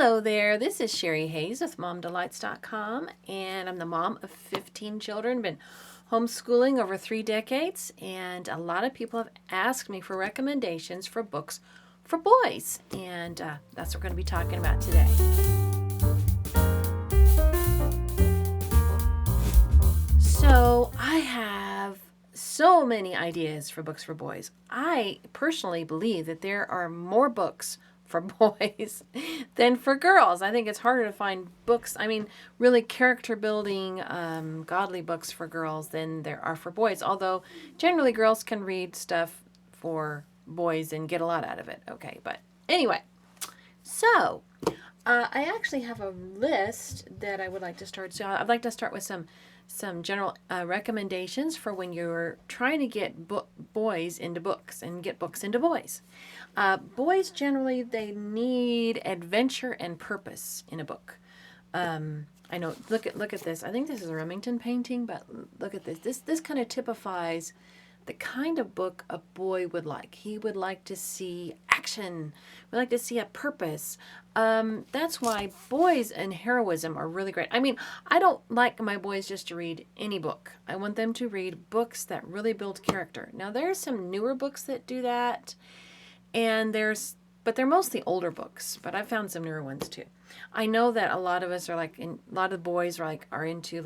Hello there, this is Sherry Hayes with MomDelights.com, and I'm the mom of 15 children, been homeschooling over 3 decades, and a lot of people have asked me for recommendations for books for boys, and that's what we're going to be talking about today. So I have so many ideas for books for boys. I personally believe that there are more books for boys than for girls. I think it's harder to find books, really character building, godly books for girls than there are for boys. Although generally girls can read stuff for boys and get a lot out of it. Okay, but anyway, so I actually have a list that I would like to start. So I'd like to start with some general recommendations for when you're trying to get boys into books and get books into boys. Boys generally, they need adventure and purpose in a book. I know. Look at this. I think this is a Remington painting, but look at this. This kind of typifies the kind of book a boy would like. He would like to see action. We like to see a purpose. That's why boys and heroism are really great. I don't like my boys just to read any book. I want them to read books that really build character. Now, there's some newer books that do that, but they're mostly older books, but I've found some newer ones too. I know that a lot of us are a lot of boys are into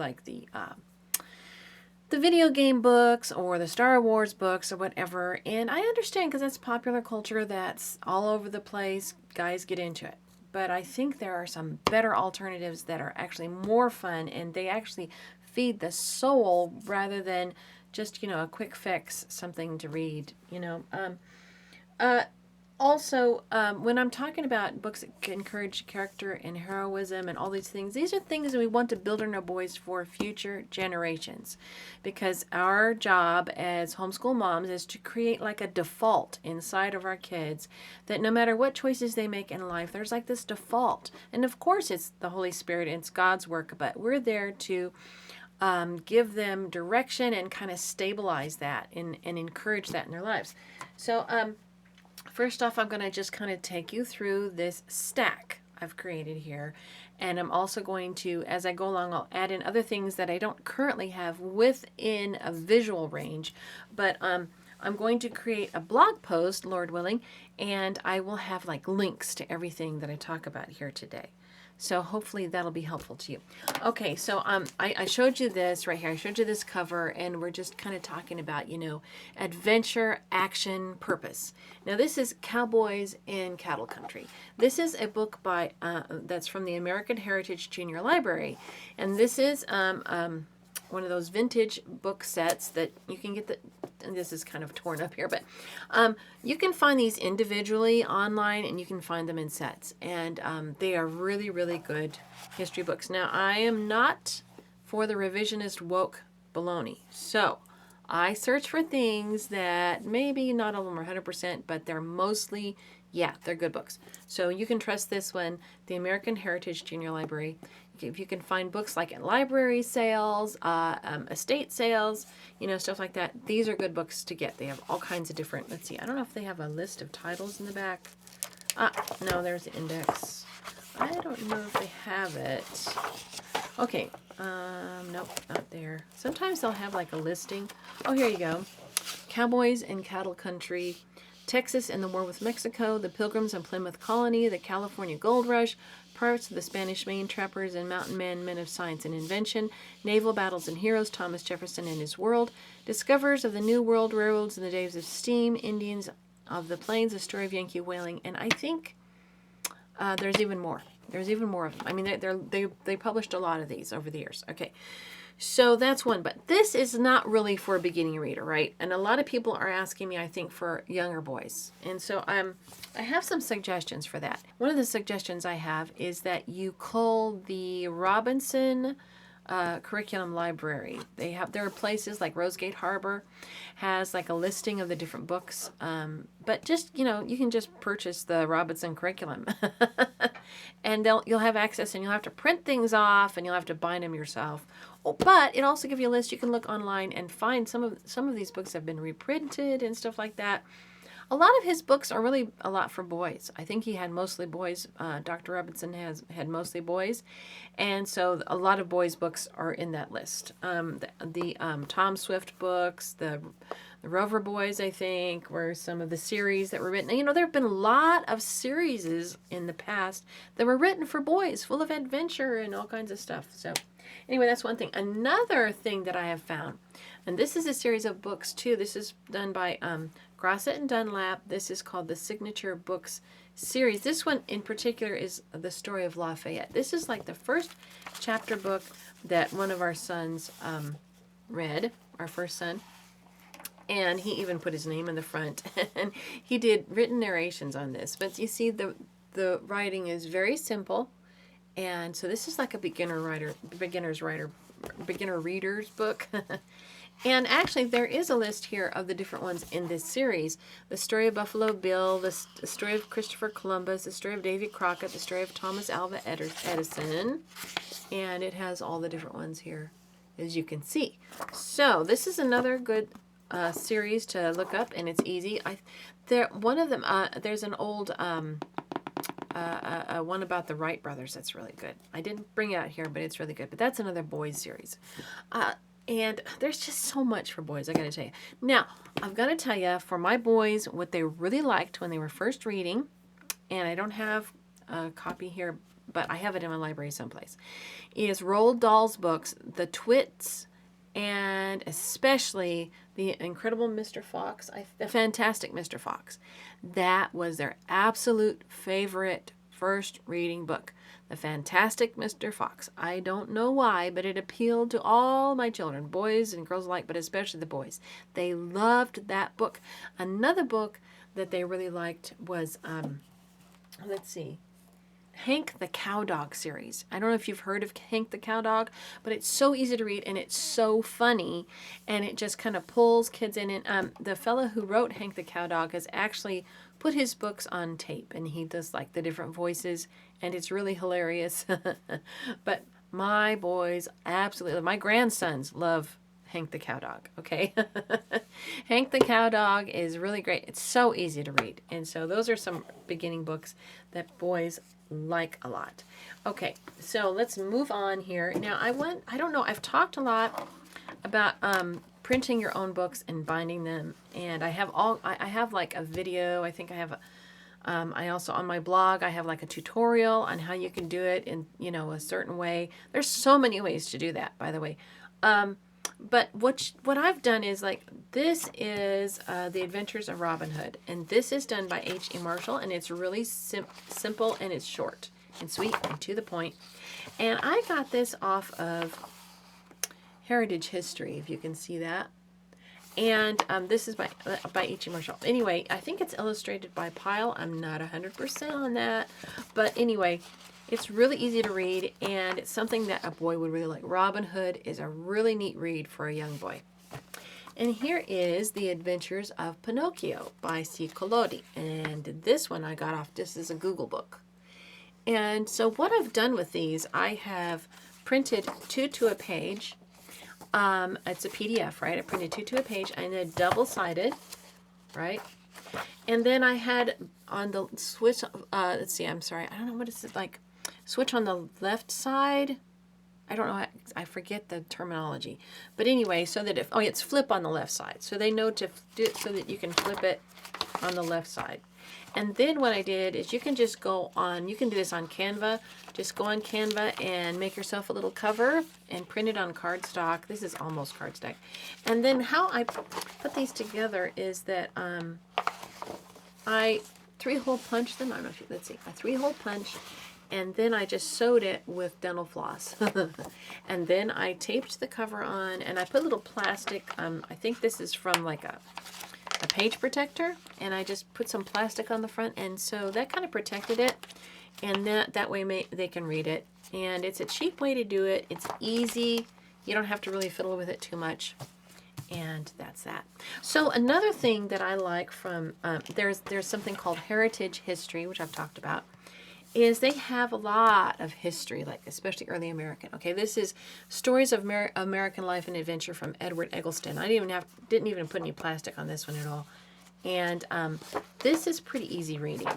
the video game books or the Star Wars books or whatever. And I understand because that's popular culture, that's all over the place. Guys get into it. But I think there are some better alternatives that are actually more fun and they actually feed the soul rather than just, a quick fix, something to read, Also, when I'm talking about books that can encourage character and heroism and all these are things that we want to build in our boys for future generations. Because our job as homeschool moms is to create like a default inside of our kids that no matter what choices they make in life, there's like this default. And of course, it's the Holy Spirit, it's God's work, but we're there to give them direction and kind of stabilize that and encourage that in their lives. So, first off, I'm going to just kind of take you through this stack I've created here. And I'm also going to, as I go along, I'll add in other things that I don't currently have within a visual range. But I'm going to create a blog post, Lord willing, and I will have links to everything that I talk about here today. So hopefully that'll be helpful to you. Okay, so I showed you this right here. I showed you this cover, and we're just kind of talking about, adventure, action, purpose. Now this is Cowboys in Cattle Country. This is a book by that's from the American Heritage Junior Library, and this is one of those vintage book sets that you can get. And this is kind of torn up here, but you can find these individually online and you can find them in sets. And they are really, really good history books. Now, I am not for the revisionist woke baloney. So I search for things that maybe not all of them are 100%, but they're mostly, they're good books. So you can trust this one, the American Heritage Junior Library. If you can find books like at library sales, estate sales, stuff like that, these are good books to get. They have all kinds of different, let's see, I don't know if they have a list of titles in the back. No, there's the index. I don't know if they have it. Okay, nope, not there. Sometimes they'll have a listing. Oh, here you go. Cowboys in Cattle Country, Texas and the War with Mexico, the Pilgrims and Plymouth Colony, the California Gold Rush, Pirates of the Spanish Main, Trappers and Mountain Men of Science and Invention, Naval Battles and Heroes, Thomas Jefferson and His World, Discoverers of the New World, Railroads in the Days of Steam, Indians of the Plains, The Story of Yankee Whaling, and I think there's even more. There's even more of them. They published a lot of these over the years. Okay. So that's one, but this is not really for a beginning reader, right? And a lot of people are asking me, I think, for younger boys. And so I have some suggestions for that. One of the suggestions I have is that you cull the Robinson curriculum library. There are places like Rosegate Harbor has a listing of the different books, but just you can just purchase the Robinson curriculum, and you'll have access, and you'll have to print things off, and you'll have to bind them yourself. Oh, but it also gives you a list. You can look online and find some of these books have been reprinted and stuff like that. A lot of his books are really a lot for boys. I think he had mostly boys. Dr. Robinson had mostly boys, and so a lot of boys' books are in that list. The Tom Swift books, the Rover Boys, I think, were some of the series that were written. You know, there have been a lot of series in the past that were written for boys, full of adventure and all kinds of stuff. So anyway, that's one thing. Another thing that I have found, and this is a series of books too. This is done by Grosset and Dunlap. This is called the Signature Books series. This one in particular is the story of Lafayette. This is like the first chapter book that one of our sons read, our first son. And he even put his name in the front. And he did written narrations on this. But you see, the writing is very simple. And so this is like a beginner reader's book. And actually, there is a list here of the different ones in this series. The story of Buffalo Bill, the story of Christopher Columbus, the story of Davy Crockett, the story of Thomas Alva Edison. And it has all the different ones here, as you can see. So this is another good series to look up, and it's easy. One of them, there's an old one about the Wright brothers that's really good. I didn't bring it out here, but it's really good. But that's another boys series. And there's just so much for boys, I gotta tell you. Now, I've got to tell you, for my boys, what they really liked when they were first reading, and I don't have a copy here, but I have it in my library someplace, is Roald Dahl's books, The Twits, and especially The Incredible Mr. Fox, The Fantastic Mr. Fox. That was their absolute favorite first reading book. The Fantastic Mr. Fox. I don't know why, but it appealed to all my children, boys and girls alike, but especially the boys. They loved that book. Another book that they really liked was, let's see, Hank the Cowdog series. I don't know if you've heard of Hank the Cowdog, but it's so easy to read and it's so funny, and it just kind of pulls kids in. And the fellow who wrote Hank the Cowdog has actually put his books on tape, and he does like the different voices, and it's really hilarious. But my boys absolutely, my grandsons love Hank the Cowdog, okay? Hank the Cowdog is really great. It's so easy to read. And so those are some beginning books that boys like a lot. Okay, so let's move on here. Now I don't know, I've talked a lot about printing your own books and binding them, and I have like a video. I think I have I also, on my blog, I have like a tutorial on how you can do it in, a certain way. There's so many ways to do that, by the way. But what I've done is, like, this is The Adventures of Robin Hood, and this is done by H.E. Marshall, and it's really simple, and it's short and sweet and to the point. And I got this off of Heritage History, if you can see that. And this is by H.E. Marshall. Anyway, I think it's illustrated by Pyle. I'm not 100% on that. But anyway, it's really easy to read, and it's something that a boy would really like. Robin Hood is a really neat read for a young boy. And here is The Adventures of Pinocchio by C. Collodi. And this one I got off, this is a Google book. And so what I've done with these, I have printed 2 to a page. It's a PDF, right? I printed 2 to a page, and they're double-sided, right? And then I had on the switch, let's see, I'm sorry, I don't know what is it, like, switch on the left side. I don't know, I forget the terminology. But anyway, so that it's flip on the left side. So they know to do it so that you can flip it on the left side. And then what I did is you can just go on, you can do this on Canva. Just go on Canva and make yourself a little cover and print it on cardstock. This is almost cardstock. And then how I put these together is that I 3-hole punch them. I don't know if you, let's see, a 3-hole punch. And then I just sewed it with dental floss. And then I taped the cover on, and I put a little plastic, I think this is from like a page protector, and I just put some plastic on the front, and so that kind of protected it, and that way they can read it. And it's a cheap way to do it. It's easy. You don't have to really fiddle with it too much. And that's that. So another thing that I like from, there's something called Heritage History, which I've talked about, is they have a lot of history, like especially early American. Okay, this is Stories of American Life and Adventure from Edward Eggleston. I didn't even put any plastic on this one at all. And this is pretty easy reading.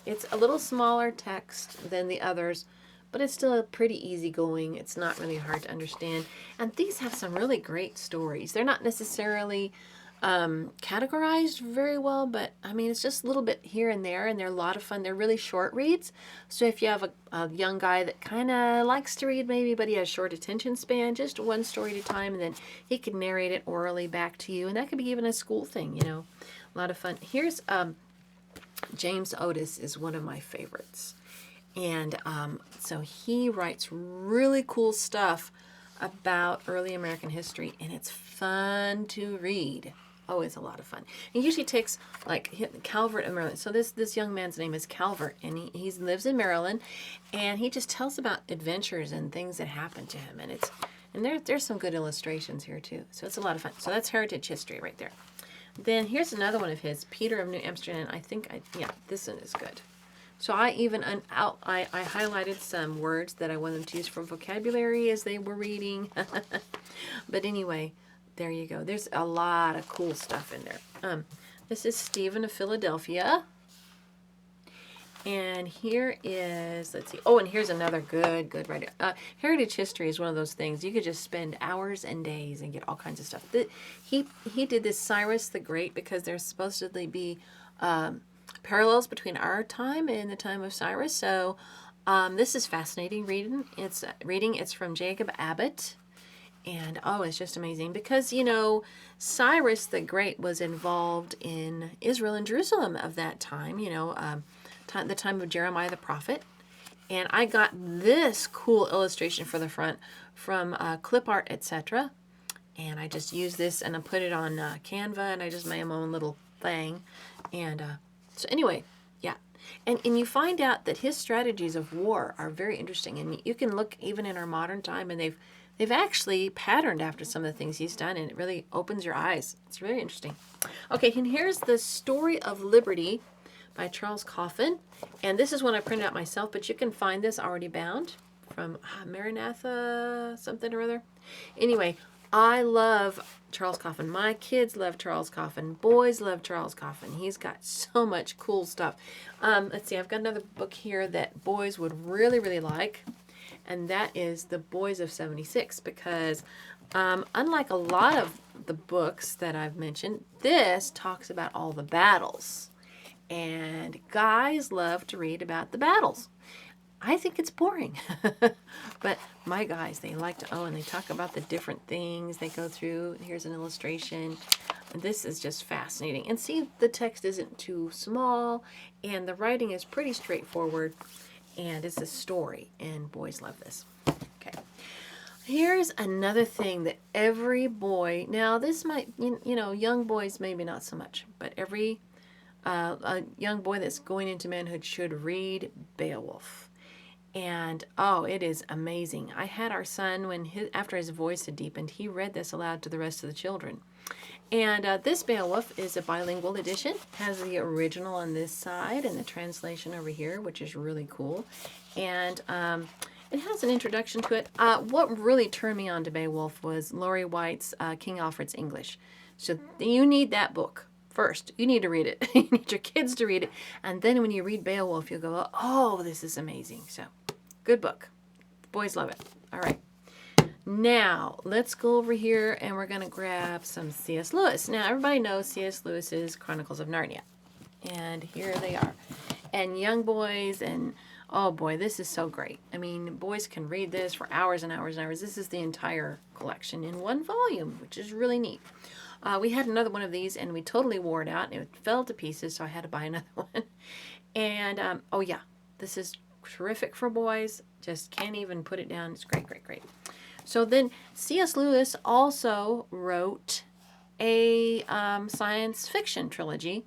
It's a little smaller text than the others, but it's still pretty easygoing. It's not really hard to understand. And these have some really great stories. They're not necessarily categorized very well, but I mean, it's just a little bit here and there, and they're a lot of fun. They're really short reads. So if you have a young guy that kind of likes to read maybe, but he has short attention span, just one story at a time, and then he can narrate it orally back to you. And that could be even a school thing, you know, a lot of fun. Here's James Otis is one of my favorites. And so he writes really cool stuff about early American history, and it's fun to read. Oh, it's a lot of fun. It usually takes like Calvert in Maryland. So this young man's name is Calvert, and he lives in Maryland, and he just tells about adventures and things that happened to him, and there's some good illustrations here too. So it's a lot of fun. So that's heritage history right there. Then here's another one of his, Peter of New Amsterdam. I think this one is good. So I even I highlighted some words that I wanted to use for vocabulary as they were reading. But anyway, there you go. There's a lot of cool stuff in there. This is Stephen of Philadelphia. And here is, let's see. Oh, and here's another good writer. Heritage history is one of those things. You could just spend hours and days and get all kinds of stuff. He did this Cyrus the Great because there's supposed to be parallels between our time and the time of Cyrus. So this is fascinating reading. It's from Jacob Abbott. And it's just amazing because, you know, Cyrus the Great was involved in Israel and Jerusalem of that time, you know, the time of Jeremiah the prophet. And I got this cool illustration for the front from Clip Art, etc. And I just used this and I put it on Canva, and I just made my own little thing. And so anyway, yeah. And you find out that his strategies of war are very interesting. And you can look even in our modern time, and they've actually patterned after some of the things he's done, and it really opens your eyes. It's really interesting. Okay, and here's The Story of Liberty by Charles Coffin. And this is one I printed out myself, but you can find this already bound from Maranatha something or other. Anyway, I love Charles Coffin. My kids love Charles Coffin. Boys love Charles Coffin. He's got so much cool stuff. Let's see, I've got another book here that boys would really, really like. And that is The Boys of 76, because unlike a lot of the books that I've mentioned, this talks about all the battles. And guys love to read about the battles. I think it's boring. But my guys, they like to, and they talk about the different things they go through. Here's an illustration. And this is just fascinating. And see, the text isn't too small, and the writing is pretty straightforward. And it's a story, and boys love this. Okay. Here's another thing that every boy, now this might, you know, young boys maybe not so much, but every a young boy that's going into manhood should read Beowulf. And it is amazing. I had our son, after his voice had deepened, he read this aloud to the rest of the children. And this Beowulf is a bilingual edition. Has the original on this side and the translation over here, which is really cool. And it has an introduction to it. What really turned me on to Beowulf was Laurie White's King Alfred's English. So you need that book first. You need to read it. You need your kids to read it. And then when you read Beowulf, you'll go, oh, this is amazing. So good book. Boys love it. All right. Now, let's go over here and we're going to grab some C.S. Lewis. Now, everybody knows C.S. Lewis's Chronicles of Narnia. And here they are. And young boys, and oh boy, this is so great. I mean, boys can read this for hours and hours and hours. This is the entire collection in one volume, which is really neat. We had another one of these and we totally wore it out. It fell to pieces, so I had to buy another one. And, this is terrific for boys. Just can't even put it down. It's great, great, great. So then C.S. Lewis also wrote a science fiction trilogy.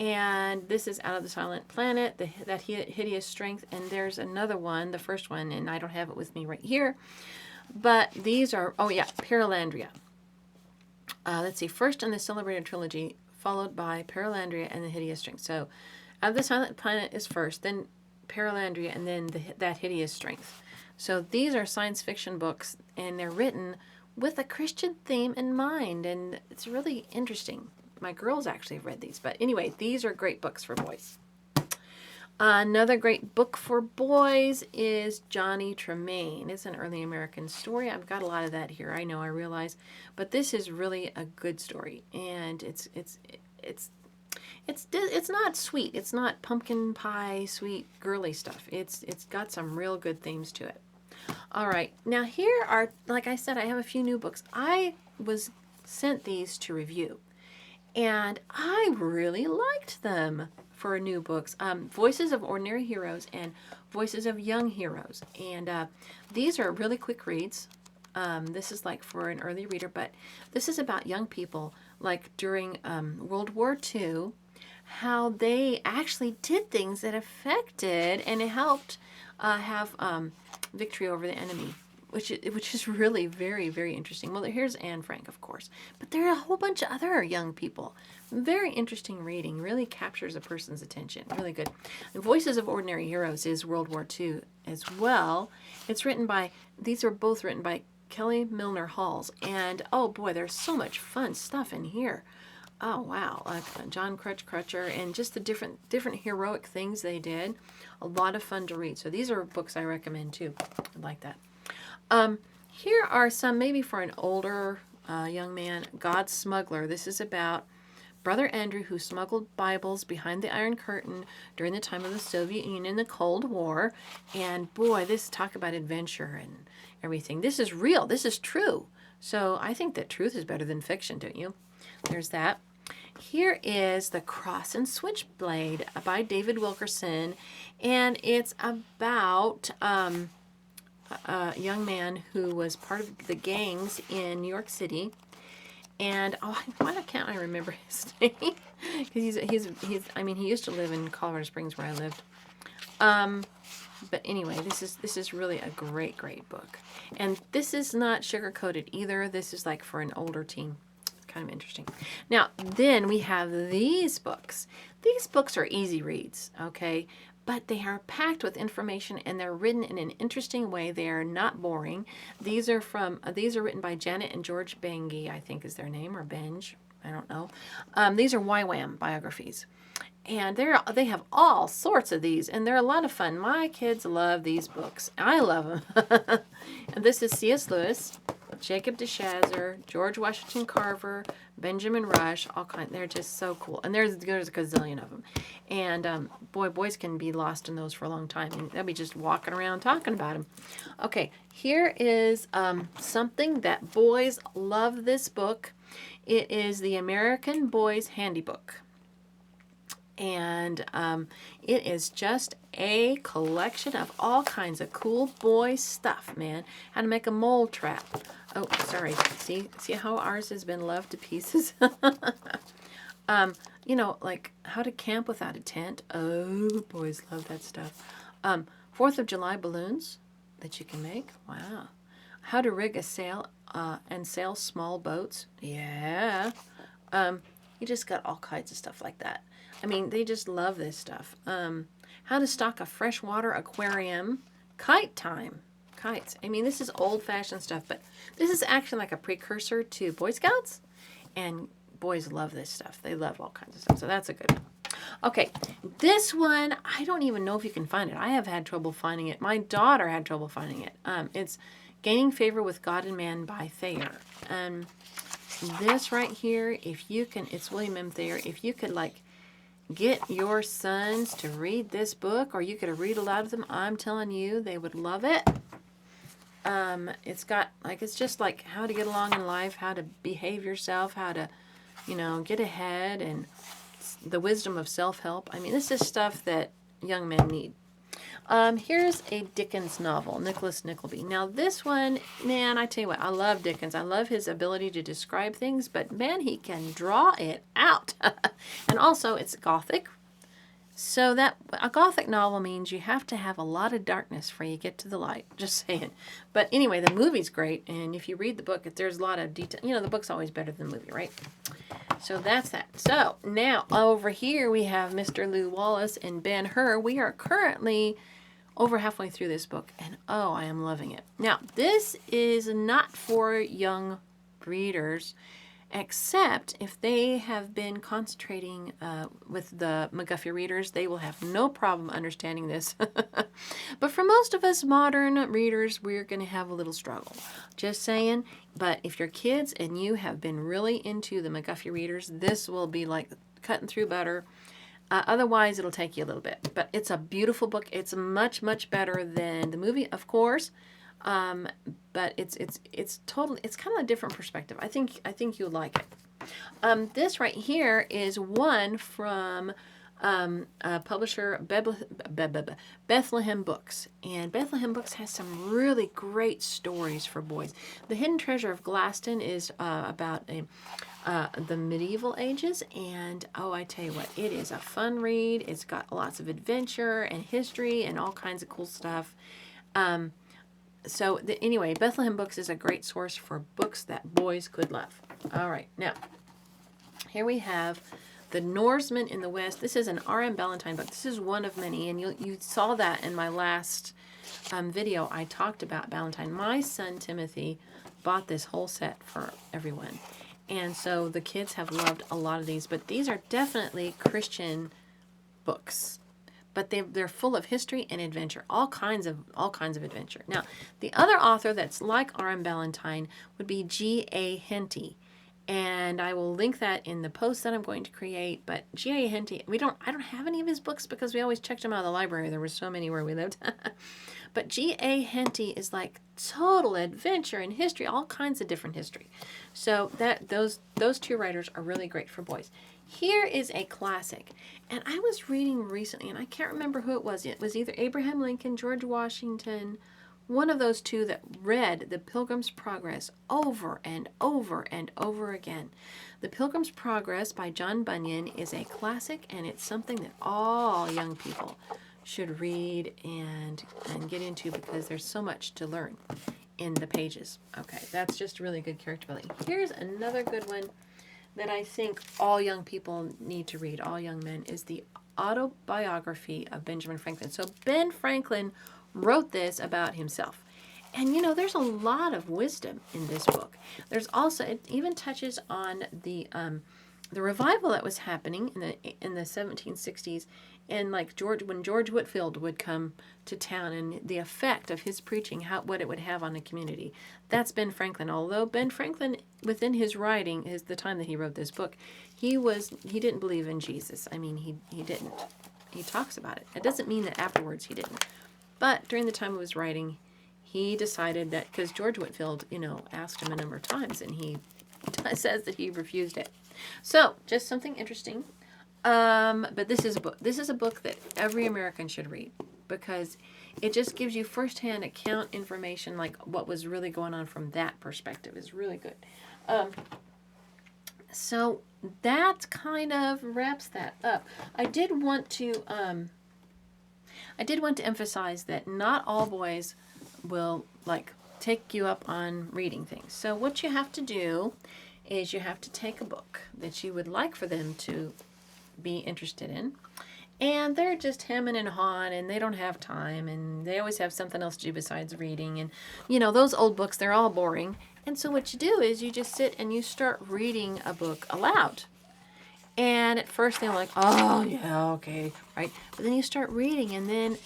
And this is Out of the Silent Planet, That Hideous Strength. And there's another one, the first one, and I don't have it with me right here. But these are, Perelandria. Let's see, first in the celebrated trilogy, followed by Perelandria and the Hideous Strength. So Out of the Silent Planet is first, then Perelandria, and then That Hideous Strength. So these are science fiction books, and they're written with a Christian theme in mind, and it's really interesting. my girls actually have read these. But anyway, these are great books for boys. Another great book for boys is Johnny Tremain. It's an early American story. I've got a lot of that here. I know, I realize, but this is really a good story, and it's not sweet. It's not pumpkin pie, sweet, girly stuff. It's got some real good themes to it. All right, now here are, like I said, I have a few new books. I was sent these to review, and I really liked them for new books. Voices of Ordinary Heroes and Voices of Young Heroes. And these are really quick reads. This is like for an early reader, but this is about young people, like during World War II, how they actually did things that affected and it helped have victory over the enemy, which is really very, very interesting. Well, here's Anne Frank, of course, but there are a whole bunch of other young people. Very interesting reading, really captures a person's attention. Really good. And Voices of Ordinary Heroes is World War II as well. It's written by, these are both written by Kelly Milner Halls, and oh boy, there's so much fun stuff in here. Oh wow, like John Crutcher, and just the different heroic things they did. A lot of fun to read. So these are books I recommend too. I like that. Here are some maybe for an older young man. God's Smuggler. This is about Brother Andrew, who smuggled Bibles behind the Iron Curtain during the time of the Soviet Union in the Cold War. And boy, this talk about adventure and everything. This is real. This is true. So I think that truth is better than fiction, don't you? There's that. Here is The Cross and Switchblade by David Wilkerson. And it's about a young man who was part of the gangs in New York City. And why can't I remember his name? Because he used to live in Colorado Springs where I lived. But anyway, this is really a great book. And this is not sugar-coated either. This is like for an older teen. It's kind of interesting. Now, then we have these books. These books are easy reads, okay? But they are packed with information and they're written in an interesting way. They are not boring. These are written by Janet and George Bengi, I think is their name, or Benge, I don't know. These are YWAM biographies. And they have all sorts of these, and they're a lot of fun. My kids love these books. I love them. And this is C.S. Lewis, Jacob de Shazer, George Washington Carver, Benjamin Rush, all kinds. They're just so cool. And there's a gazillion of them. And boys can be lost in those for a long time. And they'll be just walking around talking about them. Okay, here is something that boys love this book. It is the American Boy's Handybook. And it is just a collection of all kinds of cool boy stuff, man. How to make a mole trap. Oh, sorry. See how ours has been loved to pieces? Like how to camp without a tent. Oh, boys love that stuff. 4th of July balloons that you can make. Wow. How to rig a sail and sail small boats. Yeah. You just got all kinds of stuff like that. I mean, they just love this stuff. How to stock a freshwater aquarium. Kite time. Kites. I mean, this is old-fashioned stuff, but this is actually like a precursor to Boy Scouts. And boys love this stuff. They love all kinds of stuff, so that's a good one. Okay, this one, I don't even know if you can find it. I have had trouble finding it. My daughter had trouble finding it. It's Gaining Favor with God and Man by Thayer. This right here, if you can, it's William M. Thayer. If you could, like, get your sons to read this book, or you could read aloud to them, I'm telling you, they would love it. It's got, like, it's just like how to get along in life, how to behave yourself, how to, get ahead, and the wisdom of self-help. I mean, this is stuff that young men need. Here's a Dickens novel, Nicholas Nickleby. Now, this one, man, I tell you what, I love Dickens. I love his ability to describe things, but man, he can draw it out. And also, it's Gothic. So that a Gothic novel means you have to have a lot of darkness before you get to the light. Just saying. But anyway, the movie's great, and if you read the book, there's a lot of detail. The book's always better than the movie, right? So that's that. So now over here we have Mr. Lew Wallace and Ben-Hur. We are currently over halfway through this book, and oh, I am loving it. Now, this is not for young readers, except if they have been concentrating with the McGuffey readers, they will have no problem understanding this. But for most of us modern readers, we're going to have a little struggle. Just saying. But if you're kids and you have been really into the McGuffey readers, this will be like cutting through butter. Otherwise, it'll take you a little bit. But it's a beautiful book. It's much, much better than the movie, of course. But it's totally, it's kind of a different perspective. I think you'll like it. This right here is one from publisher Bethlehem Books. And Bethlehem Books has some really great stories for boys. The Hidden Treasure of Glaston is about the medieval ages, and I tell you what, it is a fun read. It's got lots of adventure and history and all kinds of cool stuff. Anyway, Bethlehem Books is a great source for books that boys could love. All right, now, here we have The Norseman in the West. This is an R.M. Ballantyne book. This is one of many, and you saw that in my last video. I talked about Ballantyne. My son, Timothy, bought this whole set for everyone. And so the kids have loved a lot of these, but these are definitely Christian books. But they're full of history and adventure, all kinds of adventure. Now, the other author that's like R.M. Ballantyne would be G.A. Henty, and I will link that in the post that I'm going to create. But G.A. Henty, I don't have any of his books because we always checked them out of the library. There were so many where we lived. But G.A. Henty is like total adventure and history, all kinds of different history. So those two writers are really great for boys. Here is a classic, and I was reading recently, and I can't remember who it was. It was either Abraham Lincoln, George Washington, one of those two that read The Pilgrim's Progress over and over and over again. The Pilgrim's Progress by John Bunyan is a classic, and it's something that all young people should read and get into because there's so much to learn in the pages. Okay, that's just really good character building. Here's another good one that I think all young people need to read, all young men, is the autobiography of Benjamin Franklin. So Ben Franklin wrote this about himself. And there's a lot of wisdom in this book. There's also, it even touches on the revival that was happening in the 1760s, and like when George Whitefield would come to town and the effect of his preaching, what it would have on the community. That's Ben Franklin. Although Ben Franklin, within his writing, the time that he wrote this book, he didn't believe in Jesus. I mean, he didn't. He talks about it. It doesn't mean that afterwards he didn't. But during the time of his writing, he decided that, because George Whitefield, asked him a number of times, and he says that he refused it. So, just something interesting. But this is a book that every American should read, because it just gives you firsthand account information, like what was really going on from that perspective. Is really good. So that kind of wraps that up. I did want to emphasize that not all boys will take you up on reading things. So what you have to do is you have to take a book that you would like for them to be interested in, and they're just hemming and hawing, and they don't have time, and they always have something else to do besides reading, and those old books, they're all boring. And so what you do is you just sit and you start reading a book aloud. And at first they're like, oh yeah, okay, right? But then you start reading, and then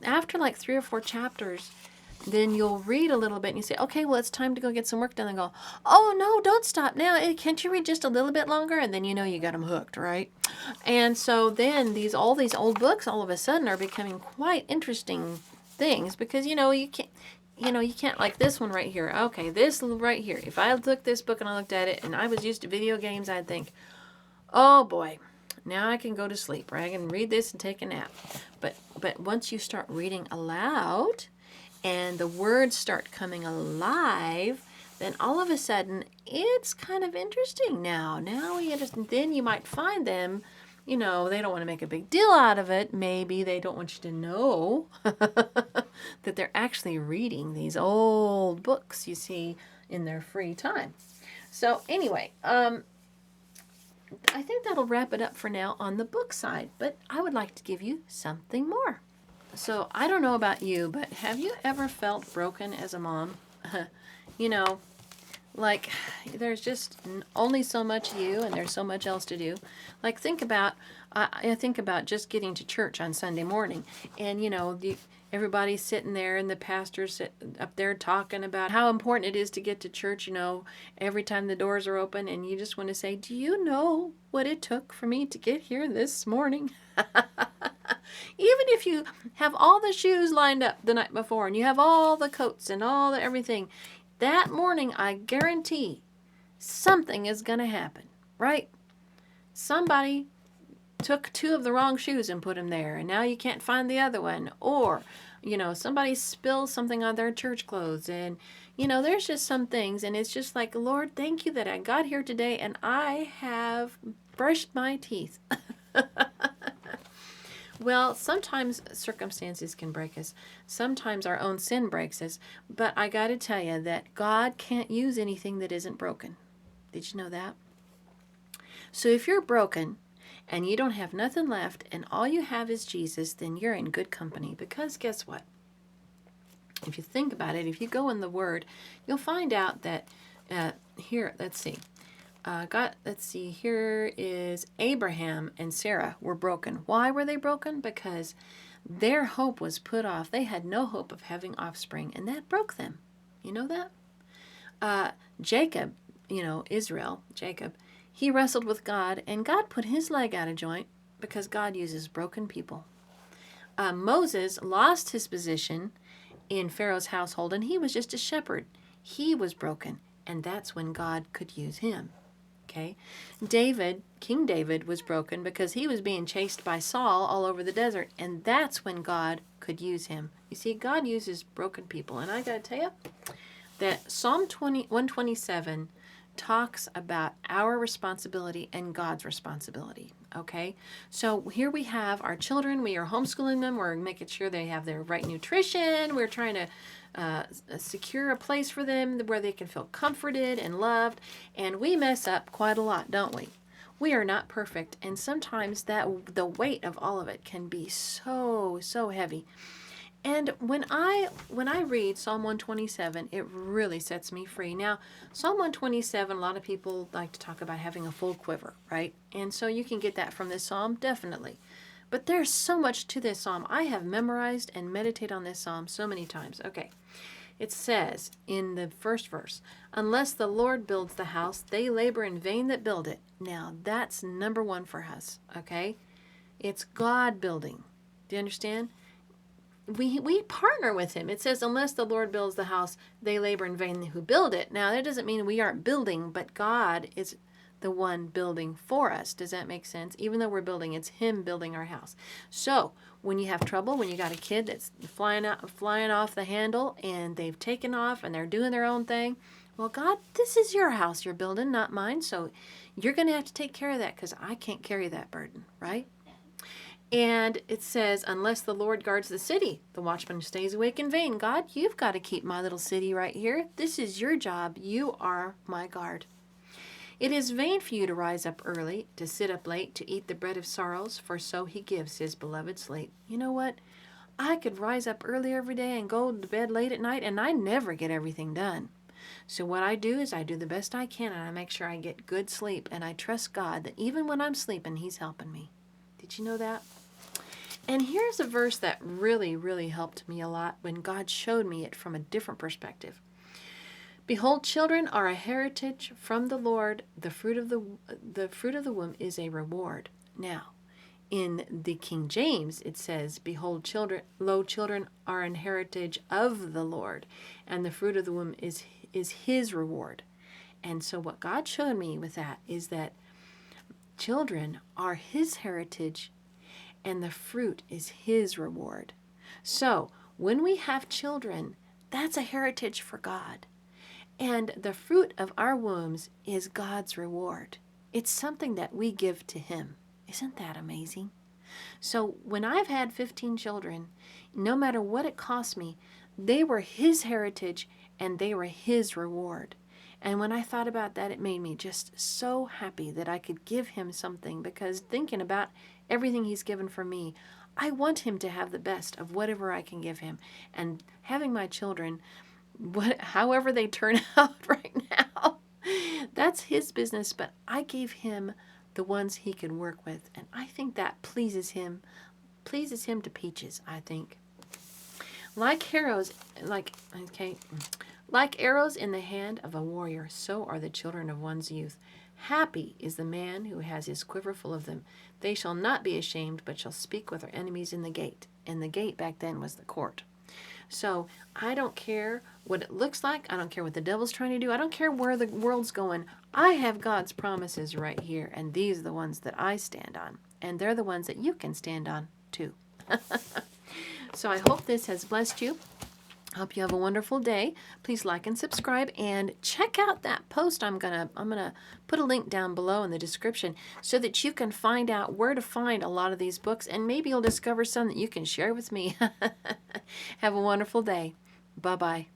after 3 or 4 chapters, then you'll read a little bit and you say, okay, well, it's time to go get some work done. And go, oh no, don't stop now. Can't you read just a little bit longer? And then you got them hooked, right? And so then all these old books all of a sudden are becoming quite interesting things, because you can't, like this one right here. Okay, this right here. If I took this book and I looked at it and I was used to video games, I'd think, oh boy, now I can go to sleep, right? I can read this and take a nap. But once you start reading aloud, and the words start coming alive, then all of a sudden it's kind of interesting now. Then you might find them, they don't want to make a big deal out of it. Maybe they don't want you to know that they're actually reading these old books you see in their free time. So anyway, I think that'll wrap it up for now on the book side, but I would like to give you something more. So I don't know about you, but have you ever felt broken as a mom? Like, there's just only so much you, and there's so much else to do. Like, I think about just getting to church on Sunday morning, and everybody's sitting there, and the pastor's sitting up there talking about how important it is to get to church. Every time the doors are open, and you just want to say, "Do you know what it took for me to get here this morning?" Even if you have all the shoes lined up the night before, and you have all the coats and all the everything. That morning, I guarantee something is going to happen, right? Somebody took 2 of the wrong shoes and put them there, and now you can't find the other one. Or, somebody spilled something on their church clothes, and, there's just some things, and it's just like, Lord, thank you that I got here today, and I have brushed my teeth. Well, sometimes circumstances can break us. Sometimes our own sin breaks us. But I got to tell you that God can't use anything that isn't broken. Did you know that? So if you're broken and you don't have nothing left and all you have is Jesus, then you're in good company. Because guess what? If you think about it, if you go in the Word, you'll find out that here, let's see. Here is Abraham and Sarah were broken. Why were they broken? Because their hope was put off. They had no hope of having offspring, and that broke them. You know that? Jacob, Jacob, he wrestled with God, and God put his leg out of joint because God uses broken people. Moses lost his position in Pharaoh's household, and he was just a shepherd. He was broken, and that's when God could use him. Okay, King David was broken because he was being chased by Saul all over the desert, and that's when God could use him. You see, God uses broken people, and I got to tell you that Psalm 127 talks about our responsibility and God's responsibility. Okay, so here we have our children. We are homeschooling them. We're making sure they have their right nutrition. We're trying to secure a place for them where they can feel comforted and loved. And we mess up quite a lot, don't we? We are not perfect, and sometimes the weight of all of it can be so heavy. And when I read Psalm 127, it really sets me free. Now, Psalm 127, a lot of people like to talk about having a full quiver, right? And so you can get that from this psalm, definitely. But there's so much to this psalm. I have memorized and meditated on this psalm so many times. Okay, it says in the first verse, "Unless the Lord builds the house, they labor in vain that build it." Now, that's number one for us, okay? It's God building. Do you understand? We partner with him. It says, unless the Lord builds the house, they labor in vain who build it. Now, that doesn't mean we aren't building, but God is the one building for us. Does that make sense? Even though we're building, it's him building our house. So when you have trouble, when you got a kid that's flying off the handle and they've taken off and they're doing their own thing, well, God, this is your house you're building, not mine. So you're going to have to take care of that because I can't carry that burden, right? And it says, unless the Lord guards the city, the watchman stays awake in vain. God, you've got to keep my little city right here. This is your job. You are my guard. It is vain for you to rise up early, to sit up late, to eat the bread of sorrows, for so he gives his beloved sleep. You know what? I could rise up early every day and go to bed late at night, and I never get everything done. So what I do is I do the best I can, and I make sure I get good sleep, and I trust God that even when I'm sleeping, he's helping me. Did you know that? And here's a verse that really, really helped me a lot when God showed me it from a different perspective. Behold, children are a heritage from the Lord. The fruit of the womb is a reward. Now, in the King James, it says, behold, children are an heritage of the Lord, and the fruit of the womb is his reward. And so what God showed me with that is that children are his heritage, and the fruit is his reward. So when we have children, that's a heritage for God. And the fruit of our wombs is God's reward. It's something that we give to him. Isn't that amazing? So when I've had 15 children, no matter what it cost me, they were his heritage and they were his reward. And when I thought about that, it made me just so happy that I could give him something, because thinking about everything he's given for me, I want him to have the best of whatever I can give him. And having my children, however they turn out right now, That's his business, but I gave him the ones he could work with, and I think that pleases him to peaches, I think. Like arrows, like arrows in the hand of a warrior, so are the children of one's youth. Happy is the man who has his quiver full of them. They shall not be ashamed, but shall speak with their enemies in the gate. And the gate back then was the court. So I don't care what it looks like. I don't care what the devil's trying to do. I don't care where the world's going. I have God's promises right here, and these are the ones that I stand on. And they're the ones that you can stand on too. So I hope this has blessed you. I hope you have a wonderful day. Please like and subscribe, and check out that post. I'm gonna put a link down below in the description so that you can find out where to find a lot of these books, and maybe you'll discover some that you can share with me. Have a wonderful day. Bye-bye.